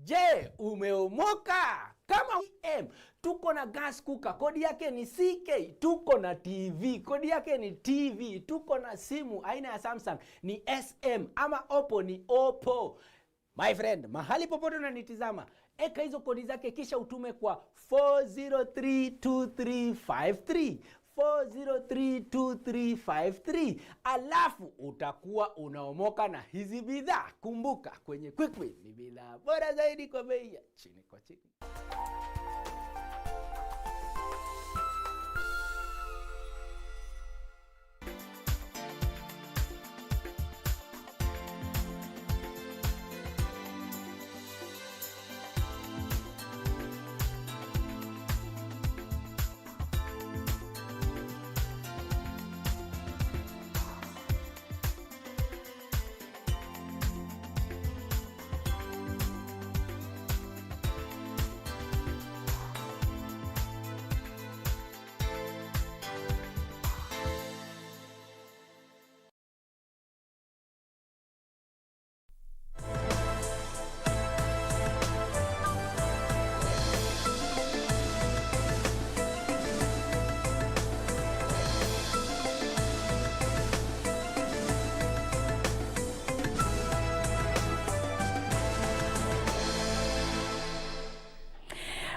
Je, umeomoka? Kama tuko na gas cooker, kodi yake ni CK. Tuko na TV, kodi yake ni TV. Tuko na simu aina ya Samsung ni SM, ama Oppo ni Oppo. My friend, mahali popote unanitizama, eka hizo kodi zake kisha utume kwa 4032353. 4032353, alafu utakuwa unaomoka na hizi bidhaa. Kumbuka, kwenye Quick ni bidhaa bora zaidi kwa bei ya chini kwa chini.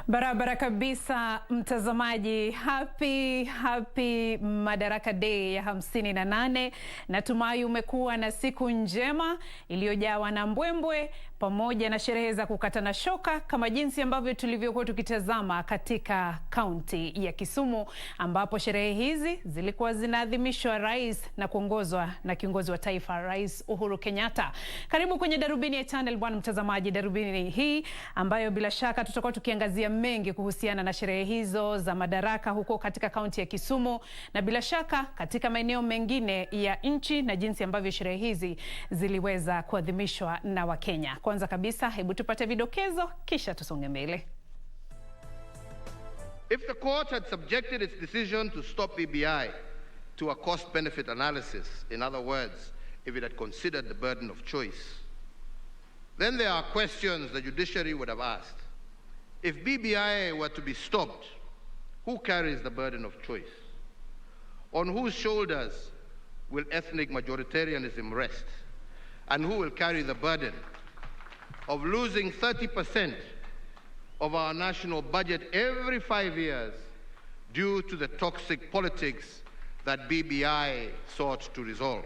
Barabara kabisa mtazamaji, happy Madaraka Day ya 58. Natumai umekuwa na siku njema iliyojawa na mbwembwe pamoja na sherehe za kukatana shoka kama jinsi ambavyo tulivyokuwa tukitazama katika kaunti ya Kisumu, ambapo sherehe hizi zilikuwa zinaadhimishwa rais na kuongozwa na kiongozi wa taifa Rais Uhuru Kenyatta. Karibu kwenye Darubini ya Channel 1 mtazamaji. Darubini hii ambayo bila shaka tutakuwa tukiangazia mengi kuhusiana na sherehe hizo za Madaraka huko katika kaunti ya Kisumu na bila shaka katika maeneo mengine ya nchi na jinsi ambavyo sherehe hizi ziliweza kuadhimishwa na Wakenya. Kwanza kabisa, hebu tupate vidokezo kisha tusonge mbele. If the court had subjected its decision to stop BBI to a cost-benefit analysis, in other words, if it had considered the burden of choice, then there are questions the judiciary would have asked. If BBI were to be stopped, who carries the burden of choice? On whose shoulders will ethnic majoritarianism rest? And who will carry the burden of losing 30% of our national budget every 5 years due to the toxic politics that BBI sought to resolve?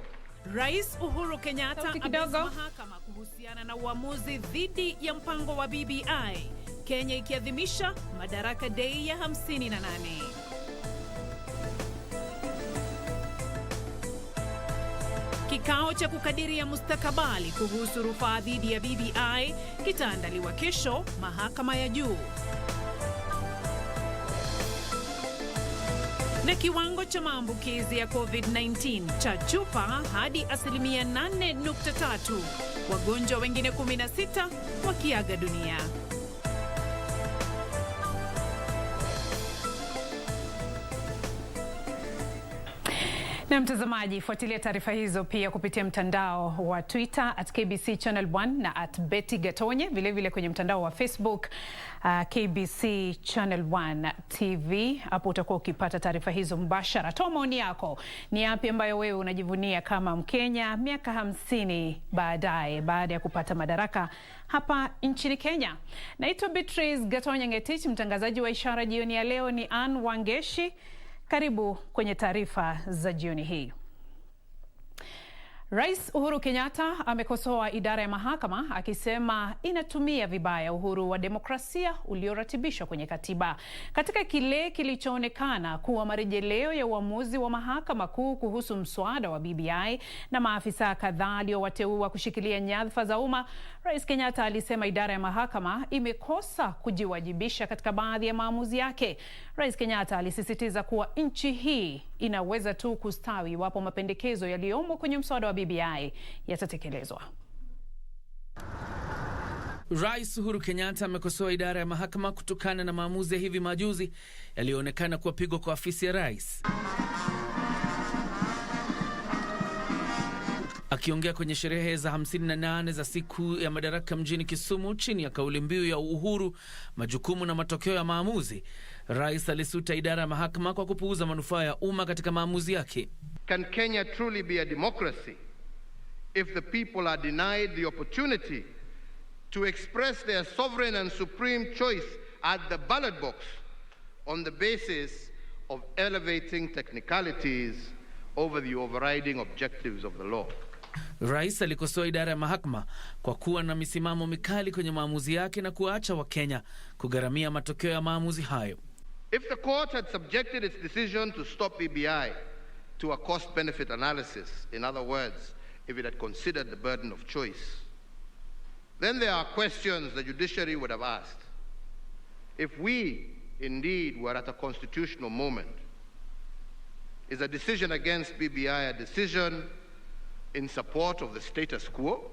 Rais Uhuru Kenyatta amesema mahakama kuhusiana na uamuzi dhidi ya mpango wa BBI, Kenya ikiadhimisha Madaraka Day ya 58. Kikao cha kukadiria mustakabali kuhusu rufaa dhidi ya BBI kitaandaliwa kesho mahakama ya juu. Na kiwango cha maambukizi ya COVID-19 cha chupa hadi 8.3%, wagonjwa wengine 16 wakiaga dunia. Na mtazamaji, fuatilia taarifa hizo pia kupitia mtandao wa Twitter @KBC Channel 1 na @Betty Gatonye, vile vile kwenye mtandao wa Facebook KBC Channel 1 TV. Hapo utakuwa ukipata taarifa hizo mbashara. Toa maoni yako, ni yapi ambayo wewe unajivunia kama Mkenya miaka 50 baada ya kupata madaraka hapa nchini Kenya. Naitwa Beatrice Gatonye Ngetich, mtangazaji wa Ishara jioni ya leo ni Ann Wangeshi. Karibu kwenye taarifa za jioni hii. Rais Uhuru Kenyatta amekosoa idara ya mahakama akisema inatumia vibaya uhuru wa demokrasia ulioratibishwa kwenye katiba. Katika kile kilichoonekana kuwa marejeleo ya uamuzi wa mahakama kuu kuhusu mswada wa BBI na maafisa kadhaa aliowateua kushikilia nyadhifa za umma, Rais Kenyatta alisema idara ya mahakama imekosa kujiwajibisha katika baadhi ya maamuzi yake. Rais Kenyatta alisisitiza kuwa nchi hii inaweza tu kustawi iwapo mapendekezo yaliyomo kwenye mswada wa BBI yatatekelezwa. Rais Uhuru Kenyatta amekosoa idara ya mahakama kutokana na maamuzi ya hivi majuzi yaliyoonekana kuwa pigo kwa afisi ya rais. Akiongea kwenye sherehe za 58 za siku ya Madaraka mjini Kisumu chini ya kauli mbiu ya uhuru, majukumu na matokeo ya maamuzi, Rais alisuta idara ya mahakama kwa kupuuza manufaa ya umma katika maamuzi yake. Can Kenya truly be a democracy if the people are denied the opportunity to express their sovereign and supreme choice at the ballot box on the basis of elevating technicalities over the overriding objectives of the law? Rais alikosoa idara ya mahakama kwa kuwa na misimamo mikali kwenye maamuzi yake na kuacha Wakenya kugharamia matokeo ya maamuzi hayo. If the court had subjected its decision to stop BBI to a cost-benefit analysis, in other words, if it had considered the burden of choice, then there are questions the judiciary would have asked. If we indeed were at a constitutional moment, is a decision against BBI a decision in support of the status quo?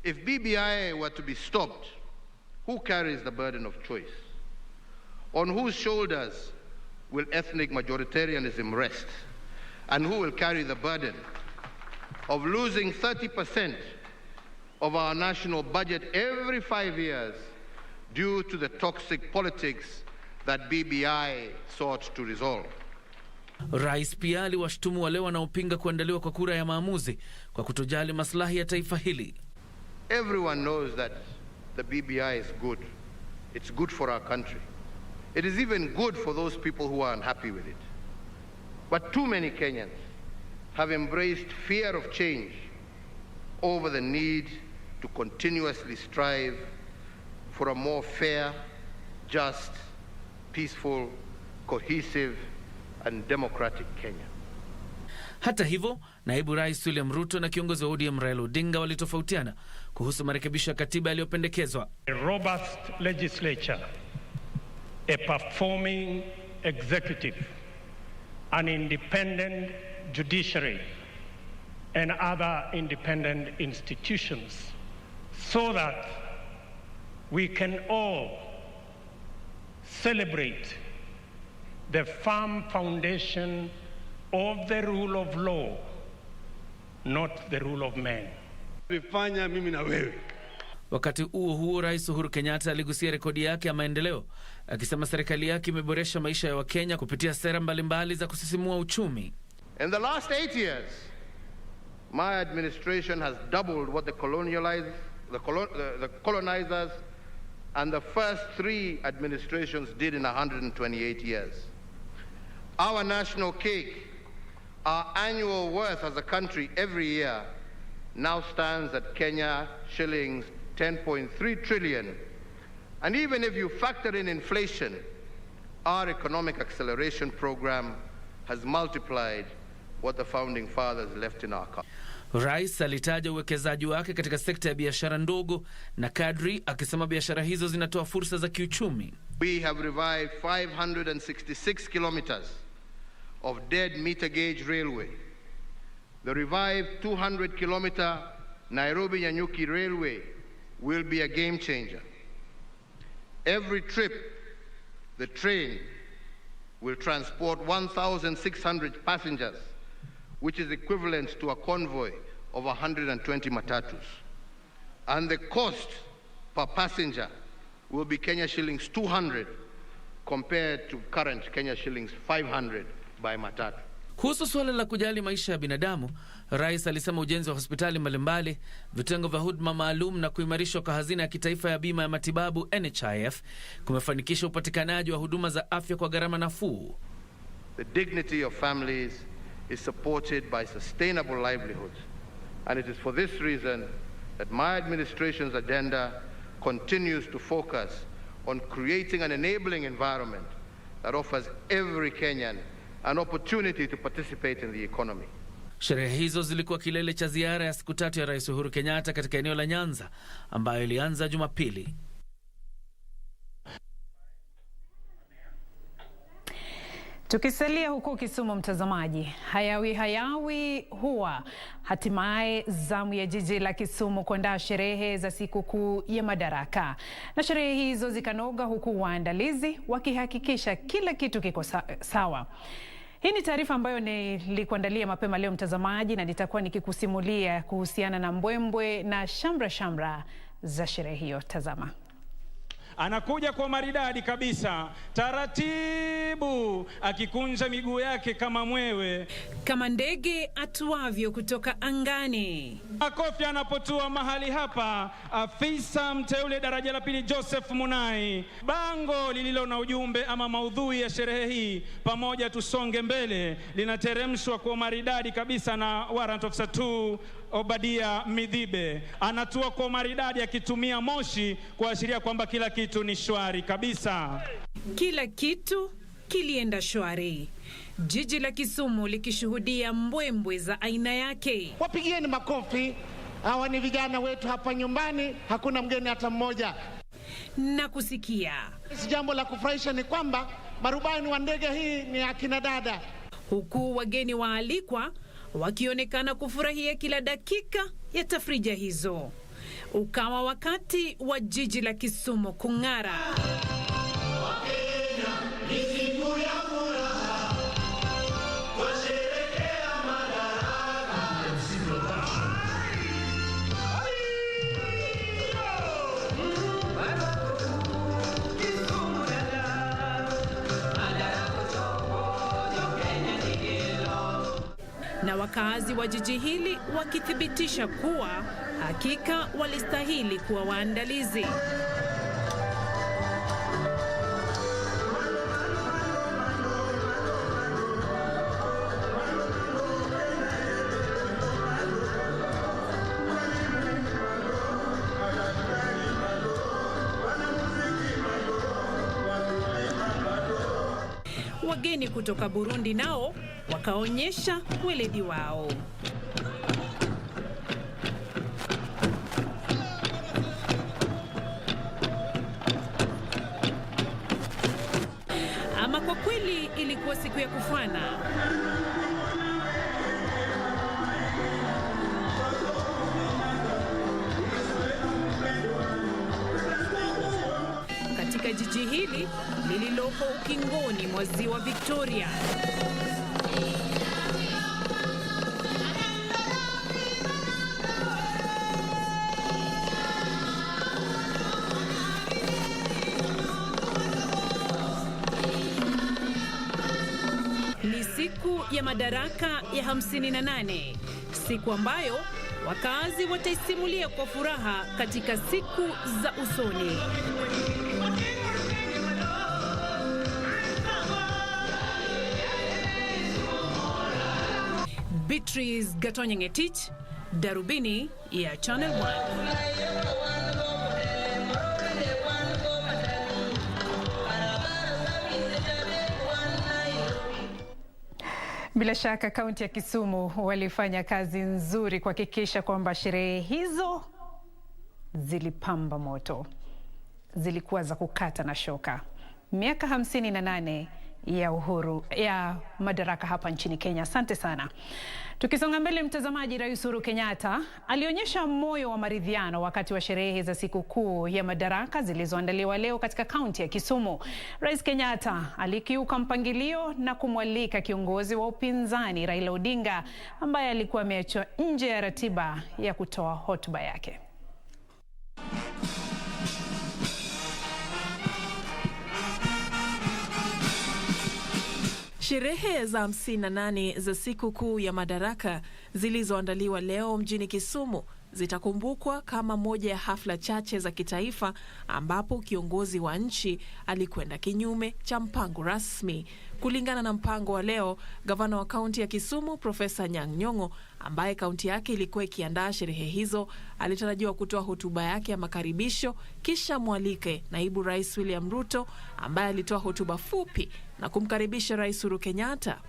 If BBI were to be stopped, who carries the burden of choice? On whose shoulders will ethnic majoritarianism rest? And who will carry the burden of losing 30% of our national budget every 5 years due to the toxic politics that BBI sought to resolve? Rais pia aliwashtumu wale wanaopinga kuandaliwa kwa kura ya maamuzi kwa kutojali maslahi ya taifa hili. Everyone knows that the BBI is good. It's good for our country. It is even good for those people who are unhappy with it. But too many Kenyans have embraced fear of change over the need to continuously strive for a more fair, just, peaceful, cohesive, and democratic Kenya. Hata hivyo, naibu rais William Ruto na kiongozi wa ODM Raila Odinga walitofautiana kuhusu marekebisho ya katiba yaliyopendekezwa. A robust legislature, a performing executive, an independent judiciary, and other independent institutions, so that we can all celebrate the firm foundation of the rule of law, not the rule of man. Vifanya mimi na wewe. Wakati huo Rais Uhuru Kenyatta aligusia rekodi yake ya maendeleo, akisema serikali yake imeboresha maisha ya Wakenya kupitia sera mbalimbali za kusisimua uchumi. In the last 8 years, my administration has doubled what the colonizers and the first 3 administrations did in 128 years. Our national cake, our annual worth as a country every year, now stands at Kenya shillings 10.3 trillion. And even if you factor in inflation, our economic acceleration program has multiplied what the founding fathers left in our country. Rais alitaja uwekezaji wake katika sekta ya biashara ndogo na kadri, akisema biashara hizo zinatoa fursa za kiuchumi. We have revived 566 kilometers of dead meter gauge railway. The revived 200-kilometer Nairobi-Nyanyuki railway will be a game changer. Every trip, the train will transport 1,600 passengers, which is equivalent to a convoy of 120 matatus. And the cost per passenger will be Kenya shillings 200 compared to current Kenya shillings 500 by matatu. Kuhusu suala la kujali maisha ya binadamu, Rais alisema ujenzi wa hospitali mbalimbali, vitengo vya huduma maalum na kuimarishwa kwa hazina ya kitaifa ya bima ya matibabu NHIF kumefanikisha upatikanaji wa huduma za afya kwa gharama nafuu. The dignity of families is supported by sustainable livelihoods, and it is for this reason that my administration's agenda continues to focus on creating an enabling environment that offers every Kenyan an opportunity to participate in the economy. Sherehe hizo zilikuwa kilele cha ziara ya siku 3 ya Rais Uhuru Kenyatta katika eneo la Nyanza ambayo ilianza Jumapili. Tukisalia huko Kisumu, mtazamaji, hayawi huwa hatimaye zamu ya jiji la Kisumu kuandaa sherehe za siku kuu ya Madaraka, na sherehe hizo zikanoga huku waandalizi wakihakikisha kila kitu kiko sawa. Hii ni taarifa ambayo nilikuandalia mapema leo mtazamaji, na nitakuwa nikikusimulia kuhusiana na mbwembwe na shamra za sherehe hiyo. Tazama. Anakuja kwa maridadi kabisa, taratibu, akikunja miguu yake kama mwewe, kama ndege atuavyo kutoka angani. Makofi anapotua mahali hapa afisa mteule daraja la pili Joseph Munai. Bango lililo na ujumbe ama maudhui ya sherehe hii, pamoja tusonge mbele, linateremshwa kwa maridadi kabisa na Warrant Officer 2 Obadia Midhibe. Anatua kwa maridadi akitumia moshi kuashiria kwamba kila kitu ni shwari kabisa. Kila kitu kilienda shwari. Jiji la Kisumu likishuhudia mbwembwe za aina yake. Wapigieni makofi. Hawa ni vijana wetu hapa nyumbani, hakuna mgeni hata mmoja. Na kusikia. Jambo la kufurahisha ni kwamba marubani wa ndege hii ni akina dada. Huku wageni waalikwa wakionekana kufurahia kila dakika ya tafrija hizo. Ukawa wakati wa jiji la Kisumu kung'ara. Na wakazi wa jiji hili wakithibitisha kuwa hakika walistahili kuwa waandalizi. Wageni kutoka Burundi nao wakaonyesha weledi wao. Ama kwa kweli ilikuwa siku ya kufana. Katika jiji hili lililoko ukingoni mwa ziwa Victoria. Ni siku ya madaraka ya 58, siku ambayo wakazi wataisimulia kwa furaha katika siku za usoni. Beatrice Gatonye, Darubini ya Channel 1. Bila shaka kaunti ya Kisumu walifanya kazi nzuri kuhakikisha kwamba sherehe hizo zilipamba moto. Zilikuwa za kukata na shoka. Miaka 58 ya uhuru ya madaraka hapa nchini Kenya. Asante sana. Tukisonga mbele mtazamaji, Rais Uhuru Kenyatta alionyesha moyo wa maridhiano wakati wa sherehe za siku kuu ya madaraka zilizoandaliwa leo katika kaunti ya Kisumu. Rais Kenyatta alikiuka mpangilio na kumwalika kiongozi wa upinzani Raila Odinga ambaye alikuwa ameachwa nje ya ratiba ya kutoa hotuba yake. Sherehe za 58 za siku kuu ya madaraka zilizoandaliwa leo mjini Kisumu zitakumbukwa kama moja ya hafla chache za kitaifa ambapo kiongozi wa nchi alikwenda kinyume cha mpango rasmi. Kulingana na mpango wa leo, gavana wa kaunti ya Kisumu Profesa Anyang' Nyong'o, ambaye kaunti yake ilikuwa ikiandaa sherehe hizo, alitarajiwa kutoa hotuba yake ya makaribisho, kisha mwalike naibu rais William Ruto ambaye alitoa hotuba fupi na kumkaribisha Rais Uhuru Kenyatta.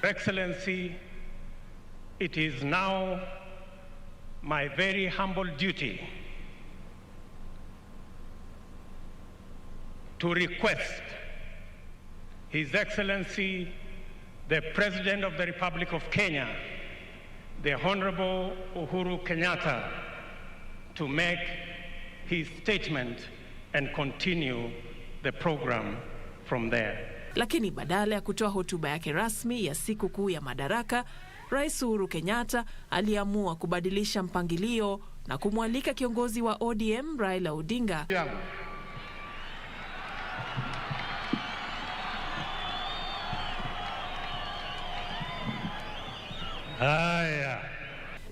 Excellency, it is now my very humble duty to request His Excellency, the President of the Republic of Kenya, the Honorable Uhuru Kenyatta, to make his statement and continue the program from there. Lakini badala ya kutoa hotuba yake rasmi ya siku kuu ya Madaraka, Rais Uhuru Kenyatta aliamua kubadilisha mpangilio na kumwalika kiongozi wa ODM Raila Odinga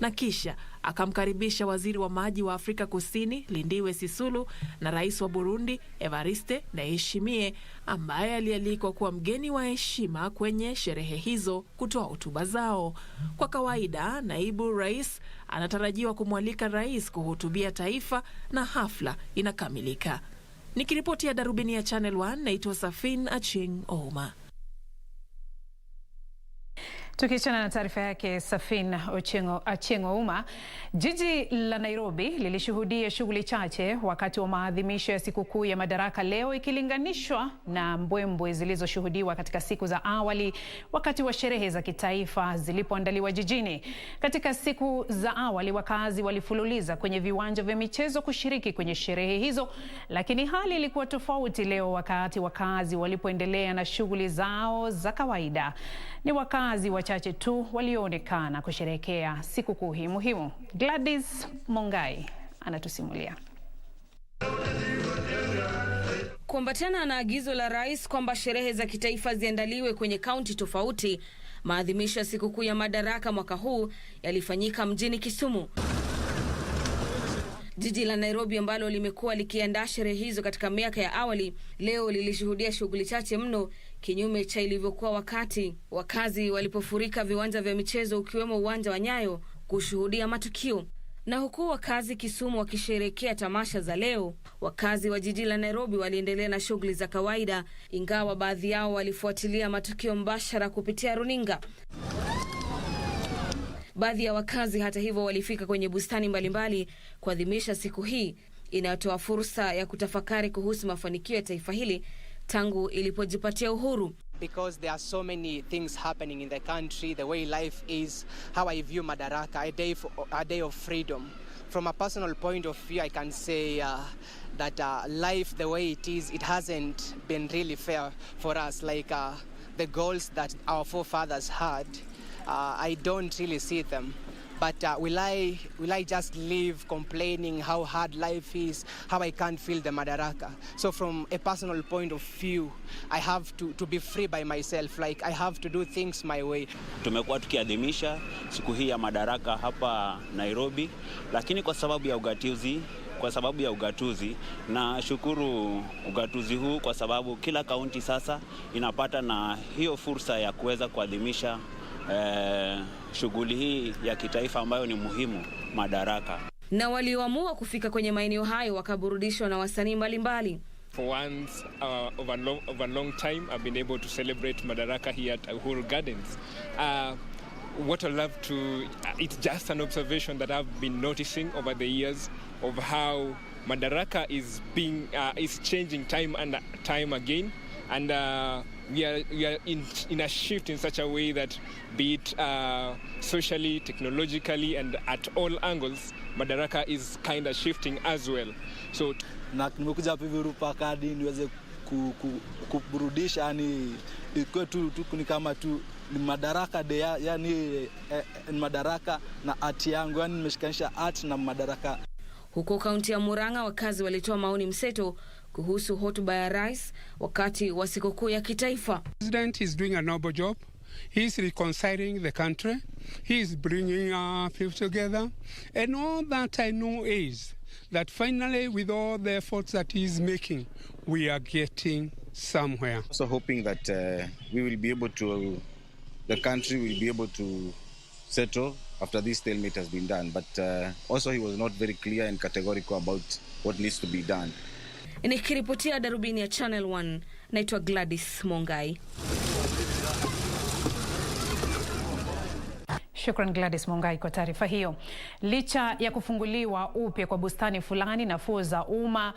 na kisha akamkaribisha waziri wa maji wa Afrika Kusini Lindiwe Sisulu na rais wa Burundi Evariste Ndayishimiye, ambaye alialikwa kuwa mgeni wa heshima kwenye sherehe hizo kutoa hotuba zao. Kwa kawaida, naibu rais anatarajiwa kumwalika rais kuhutubia taifa na hafla inakamilika. Nikiripoti ya Darubini ya Channel 1, naitwa Safin Aching Ouma. Tukiachana na taarifa yake Safin Aching Ouma, jiji la Nairobi lilishuhudia shughuli chache wakati wa maadhimisho ya sikukuu ya Madaraka leo ikilinganishwa na mbwembwe zilizoshuhudiwa katika siku za awali wakati wa sherehe za kitaifa zilipoandaliwa jijini. Katika siku za awali, wakazi walifululiza kwenye viwanja vya michezo kushiriki kwenye sherehe hizo, lakini hali ilikuwa tofauti leo wakati wakazi walipoendelea na shughuli zao za kawaida. Ni wakazi wachache tu walioonekana kusherehekea sikukuu hii muhimu. Gladys Mongai anatusimulia. Kuambatana na agizo la rais kwamba sherehe za kitaifa ziandaliwe kwenye kaunti tofauti, maadhimisho ya sikukuu ya Madaraka mwaka huu yalifanyika mjini Kisumu. Jiji la Nairobi ambalo limekuwa likiandaa sherehe hizo katika miaka ya awali, leo lilishuhudia shughuli chache mno, kinyume cha ilivyokuwa wakati wakazi walipofurika viwanja vya michezo ukiwemo uwanja wa Nyayo kushuhudia matukio. Na huku wakazi Kisumu wakisherehekea tamasha za leo, wakazi wa jiji la Nairobi waliendelea na shughuli za kawaida, ingawa baadhi yao walifuatilia matukio mbashara kupitia runinga. Baadhi ya wakazi hata hivyo walifika kwenye bustani mbalimbali kuadhimisha siku hii inayotoa fursa ya kutafakari kuhusu mafanikio ya taifa hili tangu ilipojipatia uhuru. Because there are so many things happening in the country, the way life is, how I view Madaraka, a day of freedom. From a personal point of view, I can say that life the way it is, it hasn't been really fair for us. Like the goals that our forefathers had, I don't really see them. But will I just live complaining how hard life is, how I can't feel the Madaraka? So from a personal point of view, I have to be free by myself. Like I have to do things my way. Tumekuwa tukiadhimisha siku hii ya Madaraka hapa Nairobi, lakini kwa sababu ya ugatuzi na shukuru ugatuzi huu kwa sababu kila kaunti sasa inapata na hiyo fursa ya kuweza kuadhimisha shughuli hii ya kitaifa ambayo ni muhimu, Madaraka. Na walioamua kufika kwenye maeneo hayo wakaburudishwa na wasanii mbalimbali. For once over a long time I've been able to celebrate Madaraka here at Uhuru Gardens. What I love to it's just an observation that I've been noticing over the years of how Madaraka is changing time and time again, and we are in a shift in such a way that, be it socially, technologically, and at all angles, Madaraka is kind of shifting as well. So na nimekuja hapa hivi rupa kadi niweze kuburudisha, yani iko tu ni kama tu ni Madaraka de, yani Madaraka na art yangu, yani nimeshikanisha art na Madaraka. Huko kaunti ya Murang'a, wakazi walitoa maoni mseto kuhusu hotuba ya rais wakati wa sikukuu ya kitaifa. President is doing a noble job. He is reconciling the country. He is bringing people together. And all that I know is that finally, with all the efforts that he is making, we are getting somewhere. Also hoping that the country will be able to settle after this stalemate has been done. But also he was not very clear and categorical about what needs to be done. Nikiripotia Darubini ya Channel 1, naitwa Gladys Mongai. Shukran Gladys Mongai kwa taarifa hiyo. Licha ya kufunguliwa upya kwa bustani fulani nafuu za umma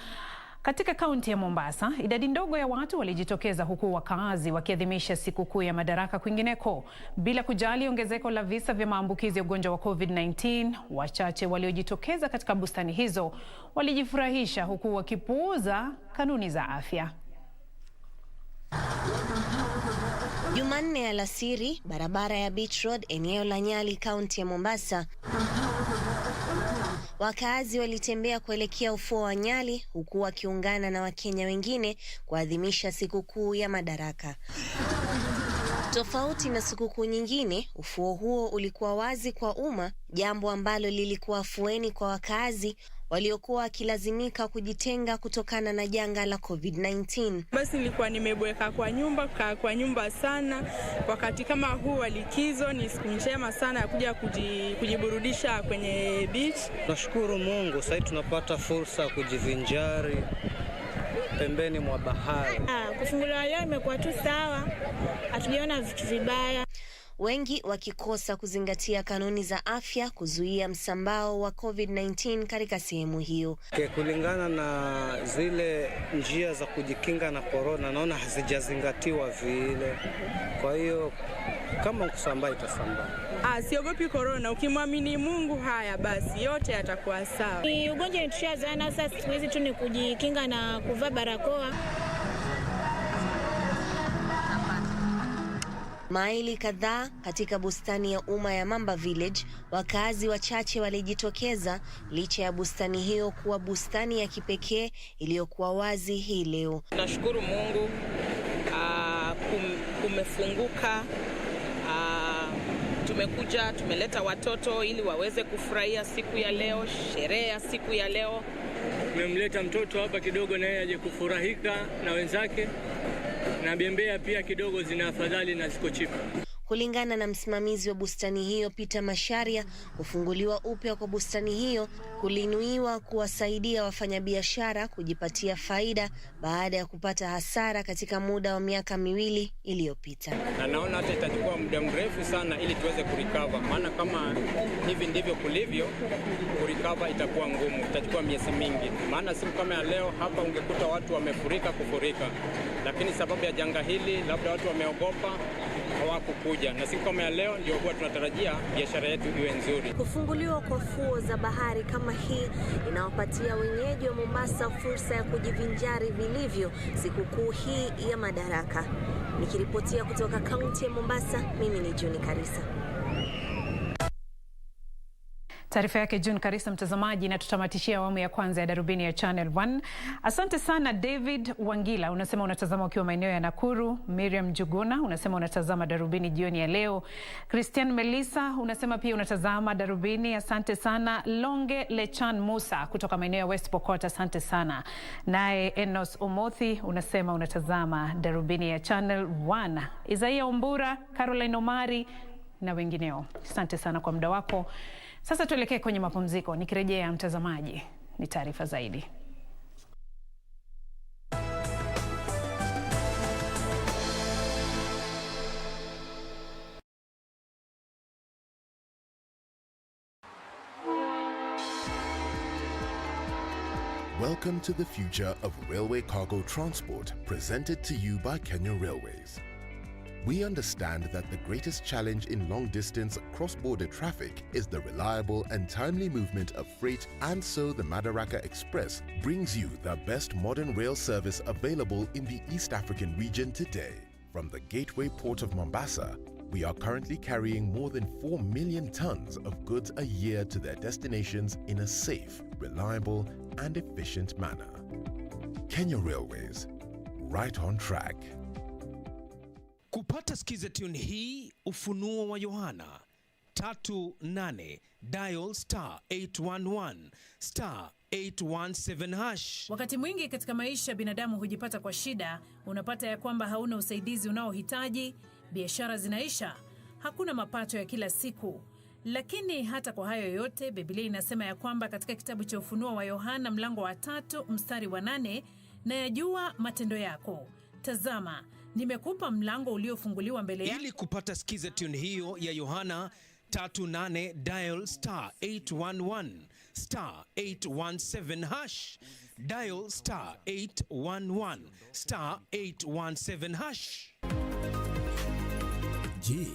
katika kaunti ya Mombasa, idadi ndogo ya watu walijitokeza huku wakazi wakiadhimisha sikukuu ya Madaraka kwingineko. Bila kujali ongezeko la visa vya maambukizi ya ugonjwa wa COVID-19, wachache waliojitokeza katika bustani hizo walijifurahisha huku wakipuuza kanuni za afya. Jumanne alasiri, barabara ya Beach Road, eneo la Nyali, kaunti ya Mombasa. Wakazi walitembea kuelekea ufuo wa Nyali huku wakiungana na Wakenya wengine kuadhimisha sikukuu ya Madaraka. Tofauti na sikukuu nyingine, ufuo huo ulikuwa wazi kwa umma, jambo ambalo lilikuwa afueni kwa wakazi waliokuwa wakilazimika kujitenga kutokana na janga la COVID-19. Basi nilikuwa nimebweka kwa nyumba sana. Wakati kama huu wa likizo ni siku njema sana ya kuja kujiburudisha kwenye beach. Nashukuru Mungu, sasa tunapata fursa kujivinjari pembeni mwa bahari. Kufunguliwa leo imekuwa tu sawa. Hatujaona vitu vibaya. Wengi wakikosa kuzingatia kanuni za afya kuzuia msambao wa COVID-19 katika sehemu hiyo. Kulingana na zile njia za kujikinga na corona, naona hazijazingatiwa vile. Kwa hiyo kama kusambaa itasambaa. Siogopi corona, ukimwamini Mungu haya basi yote yatakuwa sawa. Ni ugonjwa tushazoea, sasa siku hizi tu ni kujikinga na kuvaa barakoa. Maili kadhaa katika bustani ya umma ya Mamba Village, wakazi wachache walijitokeza licha ya bustani hiyo kuwa bustani ya kipekee iliyokuwa wazi hii leo. Nashukuru Mungu kumefunguka. Tumekuja, tumeleta watoto ili waweze kufurahia siku ya leo, sherehe ya siku ya leo. Tumemleta mtoto hapa kidogo na yeye aje kufurahika na wenzake. Na bembea pia kidogo zina afadhali na ziko cheap. Kulingana na msimamizi wa bustani hiyo Peter Masharia, kufunguliwa upya kwa bustani hiyo kulinuiwa kuwasaidia wafanyabiashara kujipatia faida baada ya kupata hasara katika muda wa miaka 2 iliyopita. Na naona hata itachukua muda mrefu sana ili tuweze kurecover, maana kama hivi ndivyo kulivyo, kurecover itakuwa ngumu, itachukua miezi mingi. Maana siku kama ya leo hapa ungekuta watu wamefurika, lakini sababu ya janga hili labda watu wameogopa hawakukuja, na siku kama ya leo ndio huwa tunatarajia biashara yetu iwe nzuri. Kufunguliwa kwa fuo za bahari kama hii inawapatia wenyeji wa Mombasa fursa ya kujivinjari vilivyo sikukuu hii ya Madaraka. Nikiripotia kutoka kaunti ya Mombasa, mimi ni Juni Karisa. Taarifa yake June Karisa, mtazamaji, na tutamatishia awamu ya kwanza ya Darubini ya Channel 1. Asante sana David Wangila, unasema unatazama ukiwa maeneo ya Nakuru. Miriam Juguna unasema unatazama Darubini jioni ya leo. Christian Melissa unasema pia unatazama Darubini, asante sana. Longe Lechan Musa kutoka maeneo ya West Pokot, asante sana. Naye Enos Omothi unasema unatazama Darubini ya Channel 1. Isaiah Ombura, Caroline Omari na wengineo, asante sana kwa muda wako. Sasa tuelekee kwenye mapumziko. Nikirejea mtazamaji, ni taarifa zaidi. Welcome to the future of railway cargo transport, presented to you by Kenya Railways. We understand that the greatest challenge in long-distance cross-border traffic is the reliable and timely movement of freight, and so the MADARAKA Express brings you the best modern rail service available in the East African region today. From the gateway port of Mombasa, we are currently carrying more than 4 million tons of goods a year to their destinations in a safe, reliable, and efficient manner. Kenya Railways, right on track. Kupata skiza tune hii, Ufunuo wa Yohana 38 dial *811 *817 hash. Wakati mwingi katika maisha binadamu hujipata kwa shida, unapata ya kwamba hauna usaidizi unaohitaji, biashara zinaisha, hakuna mapato ya kila siku. Lakini hata kwa hayo yote, Biblia inasema ya kwamba katika kitabu cha Ufunuo wa Yohana mlango wa 3 mstari wa 8, na yajua matendo yako. Tazama, nimekupa mlango uliofunguliwa mbele yako. Ili kupata skiza tune hiyo ya Yohana 38 dial *811 *817 hash. Dial *811 *817 hash. Je,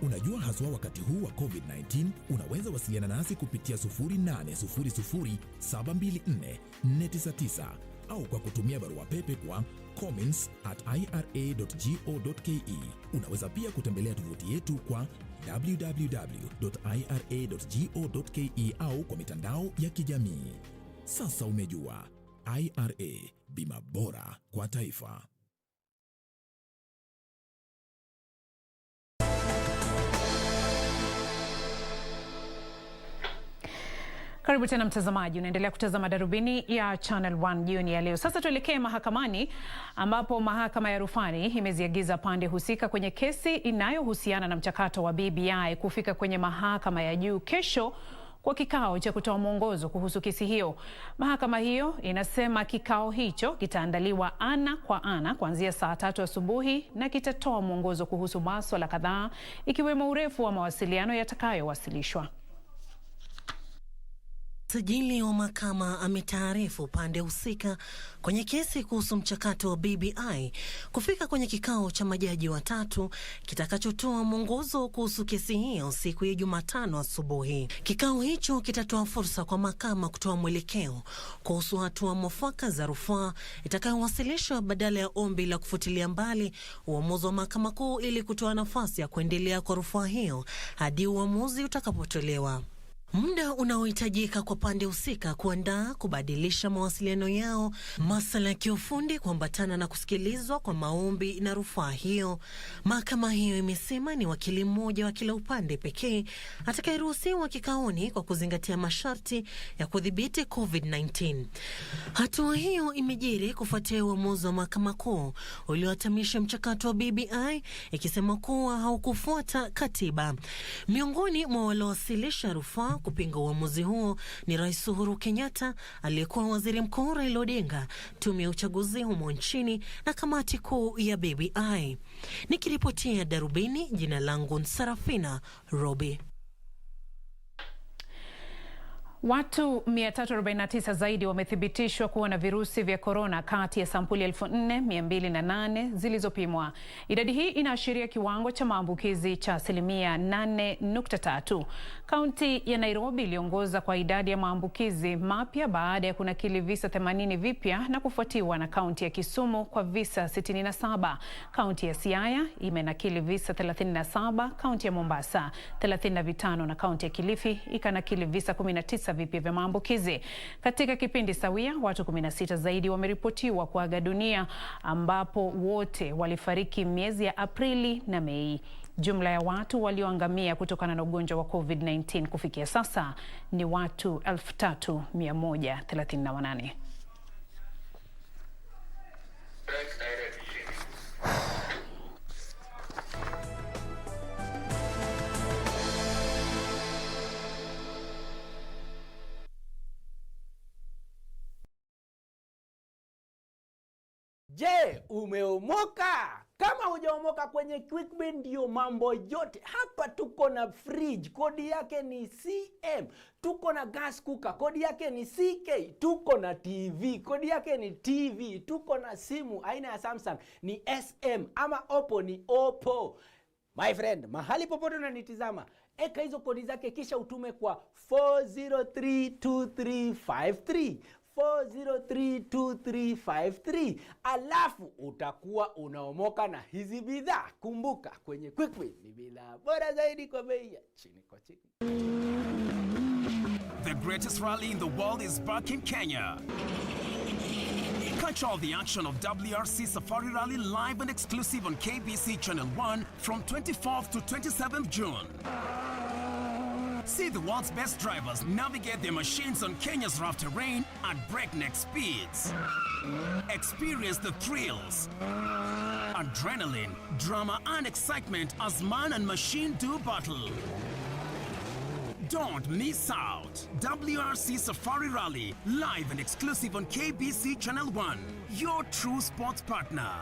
unajua haswa wakati huu wa COVID-19 unaweza wasiliana nasi kupitia 0800 724 499 au kwa kutumia barua pepe kwa comments@ira.go.ke. Unaweza pia kutembelea tovuti yetu kwa www.ira.go.ke au kwa mitandao ya kijamii. Sasa umejua, IRA, bima bora kwa taifa. Karibu tena mtazamaji, unaendelea kutazama Darubini ya Channel 1 jioni ya leo. Sasa tuelekee mahakamani ambapo mahakama ya rufani imeziagiza pande husika kwenye kesi inayohusiana na mchakato wa BBI kufika kwenye mahakama ya juu kesho kwa kikao cha kutoa mwongozo kuhusu kesi hiyo. Mahakama hiyo inasema kikao hicho kitaandaliwa ana kwa ana kuanzia saa 3 asubuhi na kitatoa mwongozo kuhusu masuala kadhaa ikiwemo urefu wa mawasiliano yatakayowasilishwa. Sajili wa mahakama ametaarifu pande husika kwenye kesi kuhusu mchakato wa BBI kufika kwenye kikao cha majaji watatu kitakachotoa mwongozo kuhusu kesi hiyo siku ya Jumatano asubuhi. Kikao hicho kitatoa fursa kwa mahakama kutoa mwelekeo kuhusu hatua mwafaka za rufaa itakayowasilishwa badala ya ombi la kufutilia mbali uamuzi wa mahakama kuu ili kutoa nafasi ya kuendelea kwa rufaa hiyo hadi uamuzi utakapotolewa. Muda unaohitajika kwa pande husika kuandaa, kubadilisha mawasiliano yao, masuala ya kiufundi kuambatana na kusikilizwa kwa maombi na rufaa hiyo. Mahakama hiyo imesema ni wakili mmoja wa kila upande pekee atakayeruhusiwa kikaoni kwa kuzingatia masharti ya kudhibiti COVID-19. Hatua hiyo imejiri kufuatia uamuzi wa mahakama kuu uliohitimisha mchakato wa BBI ikisema kuwa haukufuata katiba. Miongoni mwa waliowasilisha rufaa kupinga uamuzi huo ni Rais Uhuru Kenyatta, aliyekuwa Waziri Mkuu Raila Odinga, tume ya uchaguzi humo nchini na kamati kuu ya BBI. Nikiripotia Darubini, jina langu Sarafina Robi. Watu 349 zaidi wamethibitishwa kuwa na virusi vya korona kati ya sampuli 4208 zilizopimwa. Idadi hii inaashiria kiwango cha maambukizi cha 8.3. Kaunti ya Nairobi iliongoza kwa idadi ya maambukizi mapya baada ya kunakili visa 80 vipya na kufuatiwa na kaunti ya Kisumu kwa visa 67. Kaunti ya Siaya imenakili visa 37, kaunti ya Mombasa 35 na kaunti ya Kilifi ikanakili visa 19 vipya vya maambukizi. Katika kipindi sawia, watu 16 zaidi wameripotiwa kuaga dunia ambapo wote walifariki miezi ya Aprili na Mei. Jumla ya watu walioangamia kutokana na ugonjwa wa COVID-19 kufikia sasa ni watu 3138. Je, umeomoka? Kama hujaomoka, kwenye QuickBin ndio mambo yote. Hapa tuko na fridge, kodi yake ni CM. Tuko na gas cooker, kodi yake ni CK. Tuko na TV, kodi yake ni TV. Tuko na simu aina ya Samsung ni SM, ama Oppo ni Oppo. My friend, mahali popote unanitizama, eka hizo kodi zake kisha utume kwa 4032353. 4032353, alafu utakuwa unaomoka na hizi bidhaa. Kumbuka, kwenye QuickBin ni bidhaa bora zaidi kwa bei ya chini kwa chini. The greatest rally in the world is back in Kenya. Catch all the action of WRC Safari Rally live and exclusive on KBC Channel 1 from 24th to 27th June. See the world's best drivers navigate their machines on Kenya's rough terrain at breakneck speeds. Experience the thrills, adrenaline, drama and excitement as man and machine do battle. Don't miss out. WRC Safari Rally, live and exclusive on KBC Channel 1, your true sports partner.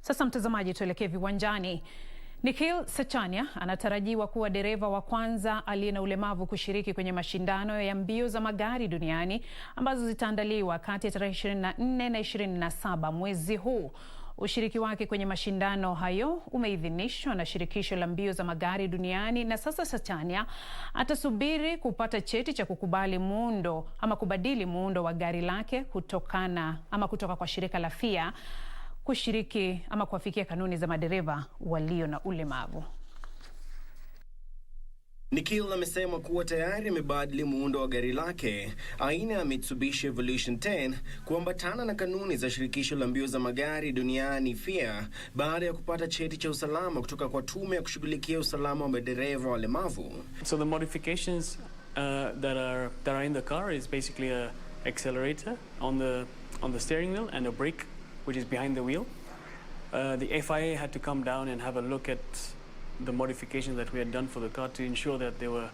Sasa mtazamaji, tuelekee viwanjani. Nikhil Sachania anatarajiwa kuwa dereva wa kwanza aliye na ulemavu kushiriki kwenye mashindano ya mbio za magari duniani ambazo zitaandaliwa kati ya tarehe 24 na 27 mwezi huu. Ushiriki wake kwenye mashindano hayo umeidhinishwa na shirikisho la mbio za magari duniani, na sasa Sachania atasubiri kupata cheti cha kukubali muundo ama kubadili muundo wa gari lake kutoka kwa shirika la FIA kushiriki ama kuafikia kanuni za madereva walio na ulemavu. Nikhil amesema kuwa tayari amebadili muundo wa gari lake aina ya Mitsubishi Evolution 10 kuambatana na kanuni za shirikisho la mbio za magari duniani FIA baada ya kupata cheti cha usalama kutoka kwa tume ya kushughulikia usalama wa madereva walemavu. So the modifications that are in the car is basically a accelerator on the steering wheel and a brake which is behind the wheel. The FIA had to come down and have a look at the modifications that we had done for the car to ensure that they were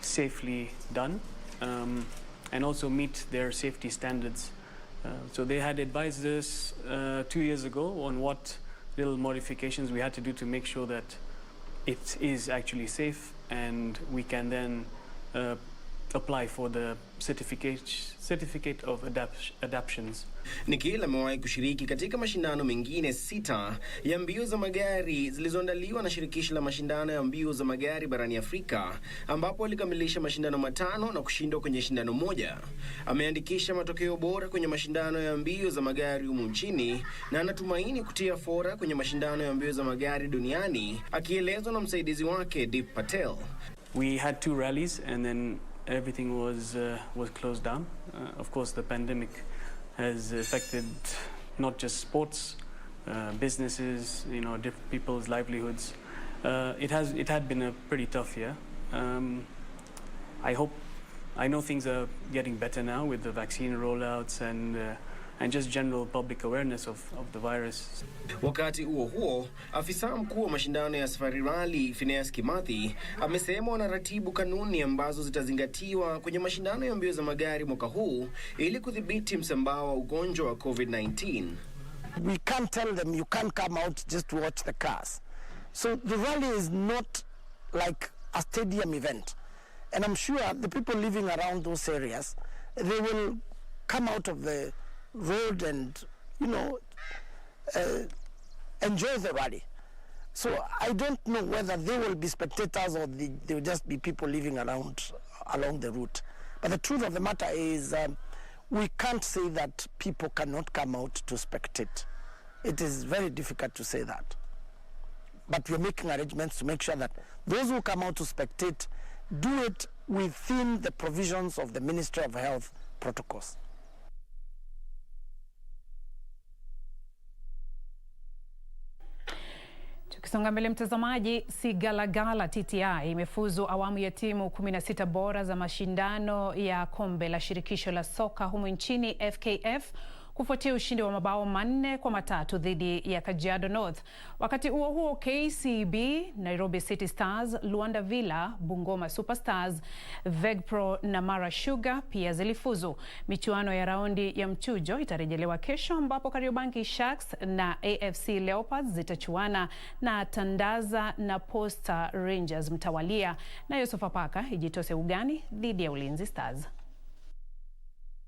safely done and also meet their safety standards. So they had advised us 2 years ago on what little modifications we had to do to make sure that it is actually safe, and we can then apply for the certificate of adaptions. Nikhil amewahi kushiriki katika mashindano mengine 6 ya mbio za magari zilizoandaliwa na shirikisho la mashindano ya mbio za magari barani Afrika, ambapo alikamilisha mashindano 5 na kushindwa kwenye shindano 1. Ameandikisha matokeo bora kwenye mashindano ya mbio za magari humu nchini na anatumaini kutia fora kwenye mashindano ya mbio za magari duniani, akielezwa na msaidizi wake Deep Patel. We had 2 rallies and then everything was closed down. Of course, the pandemic has affected not just sports, businesses, different people's livelihoods. It had been a pretty tough year. I know things are getting better now with the vaccine rollouts and just general public awareness of the virus. Wakati huo, afisa mkuu wa mashindano ya Safari Rally Phineas Kimathi amesema wanaratibu kanuni ambazo zitazingatiwa kwenye mashindano ya mbio za magari mwaka huu ili kudhibiti msambao wa ugonjwa wa COVID-19. We can't tell them you can't come out just to watch the cars. So the rally is not like a stadium event. And I'm sure the people living around those areas, they will come out of the road and enjoy the rally. So I don't know whether they will be spectators or they will just be people living around along the route. But the truth of the matter is we can't say that people cannot come out to spectate. It is very difficult to say that. But we're making arrangements to make sure that those who come out to spectate do it within the provisions of the Ministry of Health protocols. Tukisonga mbele mtazamaji, Sigalagala TTI imefuzu awamu ya timu 16 bora za mashindano ya kombe la shirikisho la soka humu nchini FKF kufuatia ushindi wa mabao 4-3 dhidi ya Kajiado North. Wakati huo KCB, Nairobi City Stars, Luanda Villa, Bungoma Superstars, Vegpro na Mara Sugar pia zilifuzu. Michuano ya raundi ya mchujo itarejelewa kesho, ambapo Kariobangi Sharks na AFC Leopards zitachuana na Tandaza na Posta Rangers mtawalia, nayo Sofapaka ijitose ugani dhidi ya Ulinzi Stars.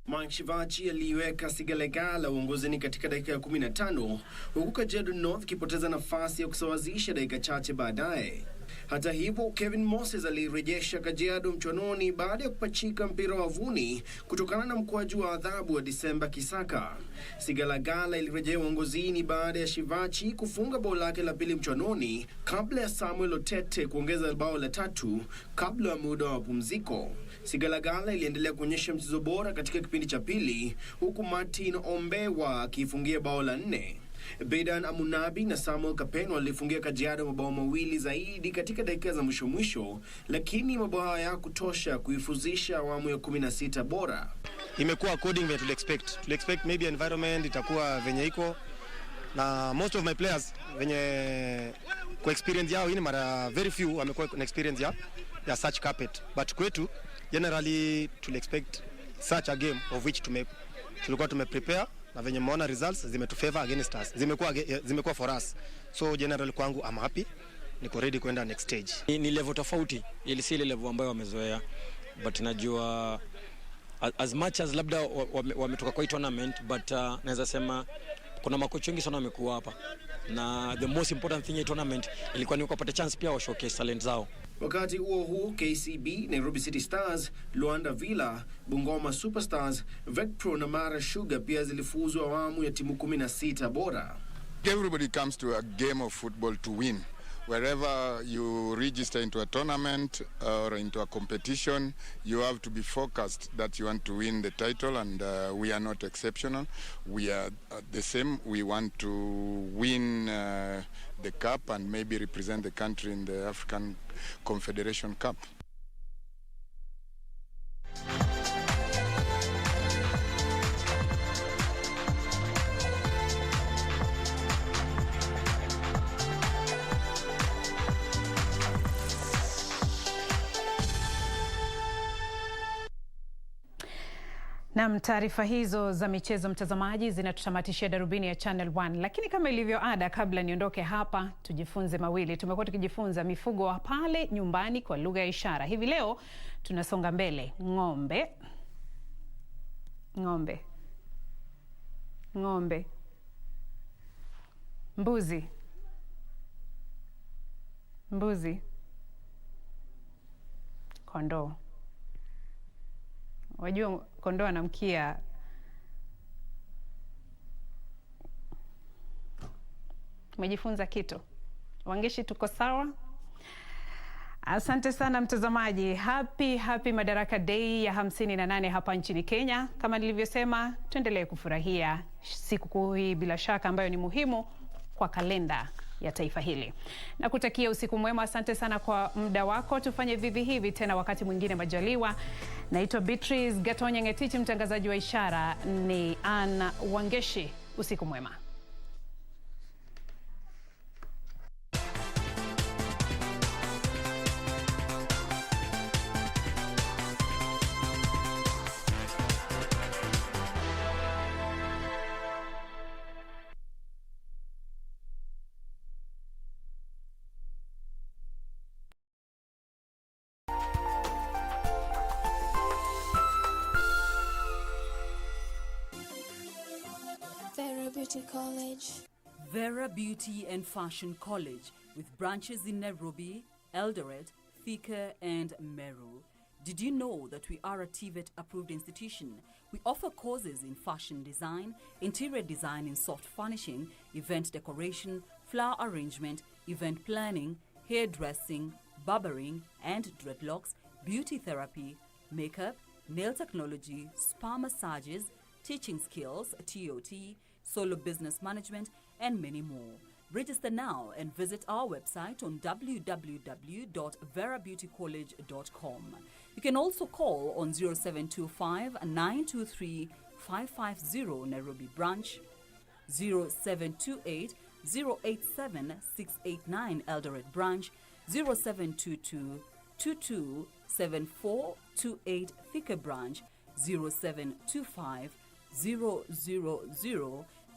Mike Shivachi aliweka Sigalagala uongozini katika dakika ya 15, huku Kajiado North kipoteza nafasi ya kusawazisha dakika chache baadaye. Hata hivyo, Kevin Moses alirejesha Kajiado mchwanoni baada ya kupachika mpira wavuni kutokana na mkwaju wa adhabu wa Disemba Kisaka. Sigalagala ilirejea uongozini baada ya Shivachi kufunga bao lake la pili mchwanoni kabla ya Samuel Otete kuongeza bao la 3 kabla ya muda wa mapumziko. Sigalagala iliendelea kuonyesha mchezo bora katika kipindi cha pili, huku Martin Ombewa akifungia bao la 4. Bedan Amunabi na Samuel Kapeno walifungia Kajiado mabao 2 zaidi katika dakika za mwisho, lakini mabao haya kutosha kuifuzisha awamu ya 16 bora. Imekuwa according to what we expect maybe environment itakuwa venye iko, na most of my players venye kwa experience yao ni mara very few wamekuwa na experience ya such carpet, but kwetu generally to expect such a game of which tulikuwa tumeprepare, na venye mmeona results zimetufavor against us, zimekuwa for us. So generally kwangu I'm happy niko ready kwenda next stage. Ni level tofauti, ili si ile level ambayo wamezoea, but najua as much as labda wametoka kwa hii tournament, but naweza sema kuna makocha wengi sana wamekuwa hapa, na the most important thing in tournament ilikuwa ni kupata chance pia wa showcase talent zao. Wakati huo KCB, Nairobi City Stars, Luanda Villa, Bungoma Superstars, Vecpro na Mara Sugar pia zilifuzwa awamu ya timu 16 bora. Everybody comes to a game of football to win. Wherever you register into a tournament or into a competition, you have to be focused that you want to win the title, and we are not exceptional. We are the same. We want to win the cup and maybe represent the country in the African Confederation Cup. Na taarifa hizo za michezo, mtazamaji, zinatutamatishia darubini ya Channel 1. Lakini kama ilivyo ada, kabla niondoke hapa, tujifunze mawili. Tumekuwa tukijifunza mifugo wa pale nyumbani kwa lugha ya ishara. Hivi leo tunasonga mbele. Ng'ombe. Ng'ombe. Ng'ombe. Mbuzi. Mbuzi. Kondoo. Wajua kondoo anamkia. Umejifunza kitu? Wangeshi, tuko sawa? Asante sana mtazamaji. Happy Madaraka Day ya 58 hapa nchini Kenya. Kama nilivyosema, tuendelee kufurahia siku hii bila shaka, ambayo ni muhimu kwa kalenda ya taifa hili. Na kutakia usiku mwema. Asante sana kwa muda wako. Tufanye vivi hivi tena wakati mwingine majaliwa. Naitwa Beatrice Gatonye Ngetichi, mtangazaji wa ishara ni Anna Wangeshi. Usiku mwema. Beauty College. Vera Beauty and Fashion College, with branches in Nairobi, Eldoret, Thika and Meru. Did you know that we are a TVET approved institution? We offer courses in fashion design, interior design in soft furnishing, event decoration, flower arrangement, event planning, hairdressing, barbering and dreadlocks, beauty therapy, makeup, nail technology, spa massages, teaching skills, TOT, solo business management, and many more. Register now and visit our website on www.verabeautycollege.com. You can also call on 0725 923 550 Nairobi branch, 0728 087 689 Eldoret branch, 0722 22 7428 Thika branch, 0725 000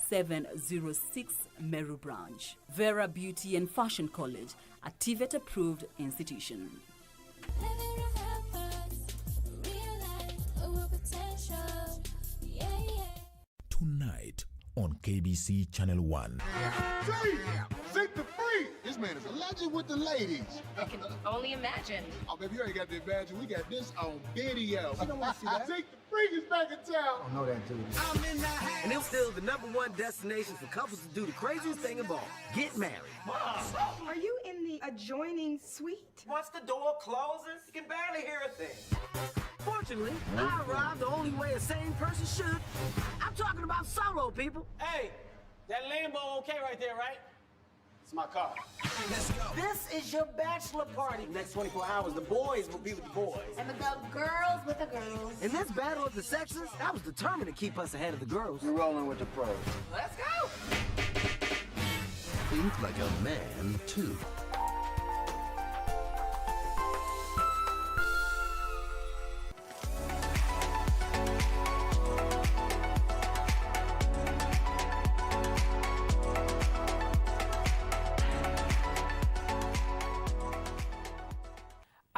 706 Meru branch. Vera Beauty and Fashion College, a TVET approved institution. Tonight on KBC Channel 1. Zeke the Free! This man is a legend with the ladies. I can only imagine. Oh, baby, you ain't got to imagine. We got this on video. You don't want to see that? Zeke the Free is back in town. I know that, dude. I'm in the house. And it's still the #1 destination for couples to do the craziest thing of all. Get married. Mom, are you in the adjoining suite? Once the door closes, you can barely hear a thing. Fortunately, I arrived the only way a sane person should. I'm talking about solo, people. Hey, that Lambo okay right there, right? It's my car. Let's go. This is your bachelor party. Next 24 hours, the boys will be with the boys. And the girls with the girls. In this battle of the sexes, I was determined to keep us ahead of the girls. You're rolling with the pros. Let's go. Think like a man, too.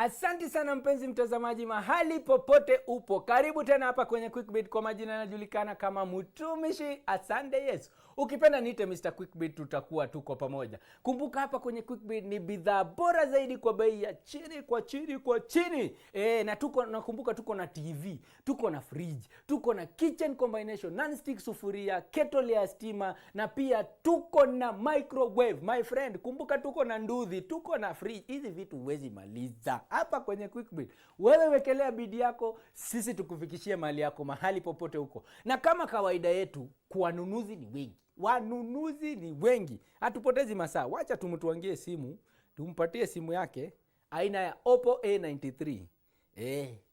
Asante sana mpenzi mtazamaji, mahali popote upo. Karibu tena hapa kwenye Quickbit. Kwa majina yanajulikana kama Mtumishi. Asante Yesu. Ukipenda niite Mr. Quickbit, tutakuwa tuko pamoja. Kumbuka hapa kwenye Quickbit ni bidhaa bora zaidi kwa bei ya chini kwa chini. Na nakumbuka tuko na TV, tuko na fridge, tuko na kitchen combination, non-stick sufuria, kettle ya stima, na pia tuko na microwave. My friend, kumbuka tuko na nduthi, tuko na fridge. Hizi vitu huwezi maliza hapa kwenye Quickbit. Wewe wekelea bidii yako, sisi tukufikishie mali yako mahali popote huko. Na kama kawaida yetu, wanunuzi ni wengi. Wanunuzi ni wengi. Hatupotezi masaa. Wacha tumtuangie simu, tumpatie simu yake aina ya Oppo A93.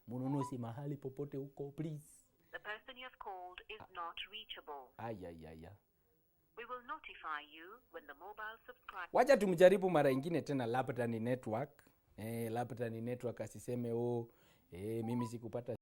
Mnunuzi mahali popote huko, please. The person you have called is not reachable. We will notify you when the mobile subscriber. Wacha tumjaribu mara nyingine tena, labda ni network. Labda ni network asiseme mimi sikupata